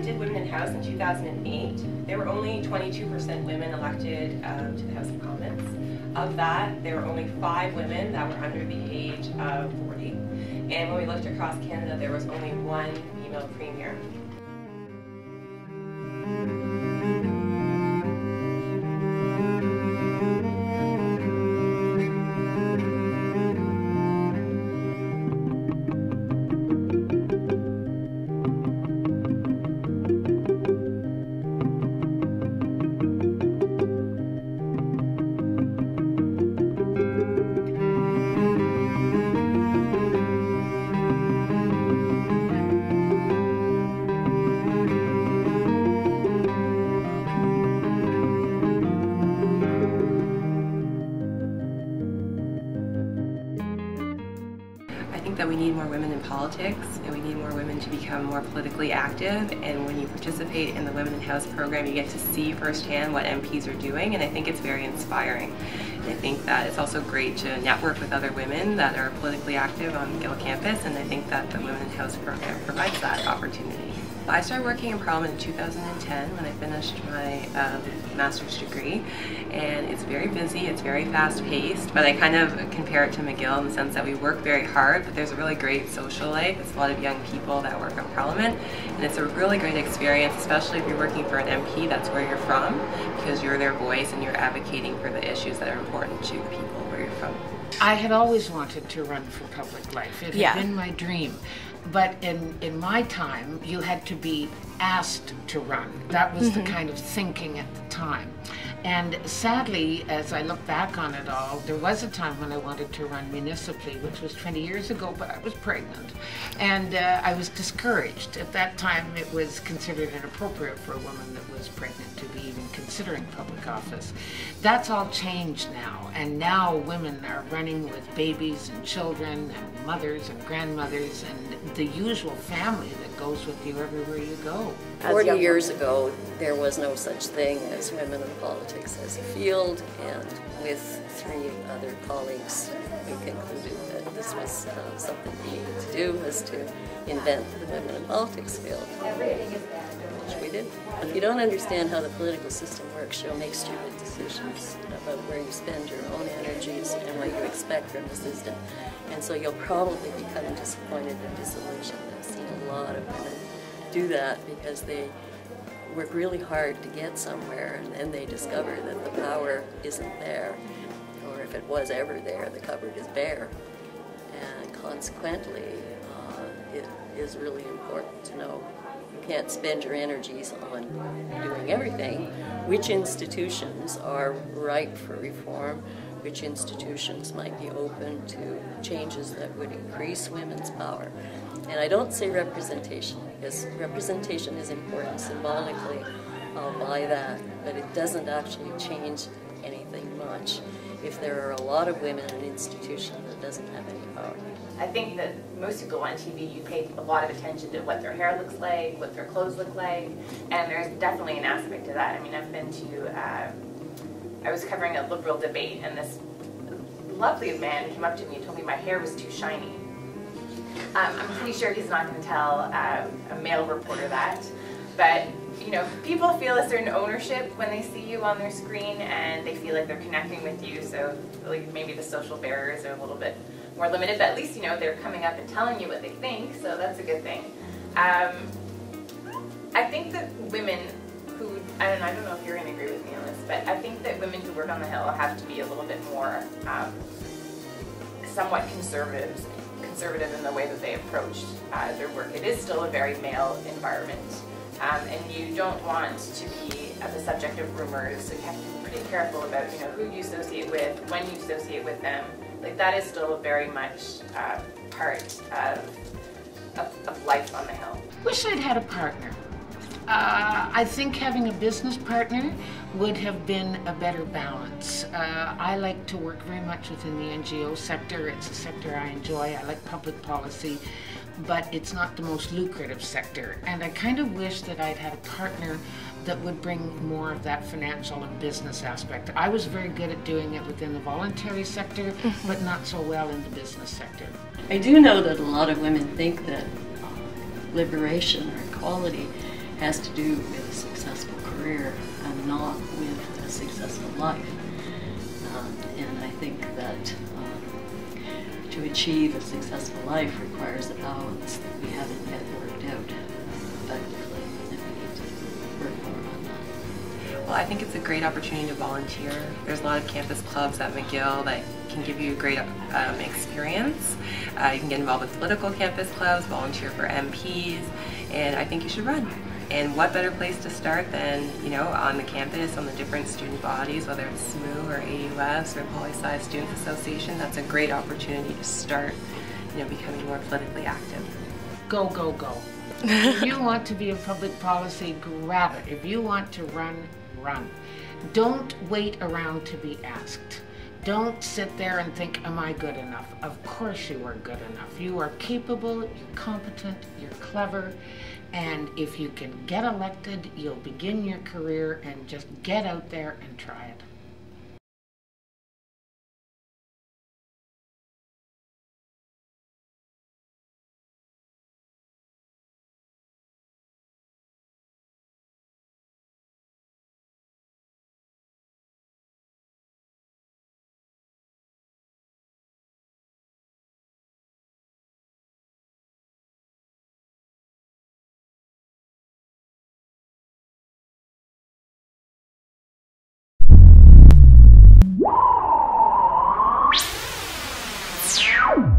did Women in House in 2008, there were only 22% women elected to the House of Commons. Of that, there were only 5 women that were under the age of 40. And when we looked across Canada, there was only 1 female premier. That we need more women in politics, and we need more women to become more politically active. And when you participate in the Women in House program, you get to see firsthand what MPs are doing, and I think it's very inspiring. And I think that it's also great to network with other women that are politically active on McGill campus, and I think that the Women in House program provides that opportunity. I started working in Parliament in 2010 when I finished my master's degree, and it's very busy, it's very fast-paced, but I kind of compare it to McGill in the sense that we work very hard, but there's a really great social life. It's a lot of young people that work in Parliament, and it's a really great experience, especially if you're working for an MP that's where you're from, because you're their voice and you're advocating for the issues that are important to the people where you're from. I had always wanted to run for public life. It had been my dream. But in my time, you had to be asked to run. That was the kind of thinking at the time. And sadly, as I look back on it all, there was a time when I wanted to run municipally, which was 20 years ago, but I was pregnant. And I was discouraged. At that time, it was considered inappropriate for a woman that was pregnant to be even considering public office. That's all changed now. And now women are running with babies and children and mothers and grandmothers and the usual family that goes with you everywhere you go. 40 years ago, there was no such thing as women in politics as a field, and with 3 other colleagues, we concluded that this was something we needed to do, was to invent the women in politics field, which we did. If you don't understand how the political system works, you'll make stupid decisions about where you spend your own energies and what you expect from the system. And so you'll probably become disappointed and disillusioned. I've seen a lot of women do that because they work really hard to get somewhere, and then they discover that the power isn't there, or if it was ever there, the cupboard is bare. And consequently, it is really important to know you can't spend your energies on doing everything. Which institutions are ripe for reform? Which institutions might be open to changes that would increase women's power? And I don't say representation, because representation is important symbolically. I'll buy that, but it doesn't actually change anything much if there are a lot of women in an institution that doesn't have any power. I think that most people on TV, you pay a lot of attention to what their hair looks like, what their clothes look like, and there's definitely an aspect to that. I mean, I've been to, I was covering a Liberal debate, and this lovely man came up to me and told me my hair was too shiny. I'm pretty sure he's not going to tell a male reporter that, but you know, people feel a certain ownership when they see you on their screen, and they feel like they're connecting with you, so like maybe the social barriers are a little bit more limited, but at least, you know, they're coming up and telling you what they think, so that's a good thing. I think that women who, I don't know if you're going to agree with me on this, but I think that women who work on the Hill have to be a little bit more somewhat conservative in the way that they approach their work. It is still a very male environment, and you don't want to be the subject of rumors, so you have to be pretty careful about, you know, who you associate with, when you associate with them. Like, that is still very much part of life on the Hill. Wish I'd had a partner. I think having a business partner would have been a better balance. I like to work very much within the NGO sector. It's a sector I enjoy. I like public policy, but it's not the most lucrative sector. And I kind of wish that I'd had a partner that would bring more of that financial and business aspect. I was very good at doing it within the voluntary sector, but not so well in the business sector. I do know that a lot of women think that liberation or equality has to do with a successful career and not with a successful life. And I think that to achieve a successful life requires a balance that we haven't yet worked out effectively, and we need to work more on that. Well, I think it's a great opportunity to volunteer. There's a lot of campus clubs at McGill that can give you a great experience. You can get involved with political campus clubs, volunteer for MPs, and I think you should run. And what better place to start than, on the campus, on the different student bodies, whether it's SMU or AUS or Poli-Sci Students Association. That's a great opportunity to start, becoming more politically active. Go, go, go. If you want to be in public policy, grab it. If you want to run, run. Don't wait around to be asked. Don't sit there and think, am I good enough? Of course you are good enough. You are capable, you're competent, you're clever, and if you can get elected, you'll begin your career and just get out there and try it.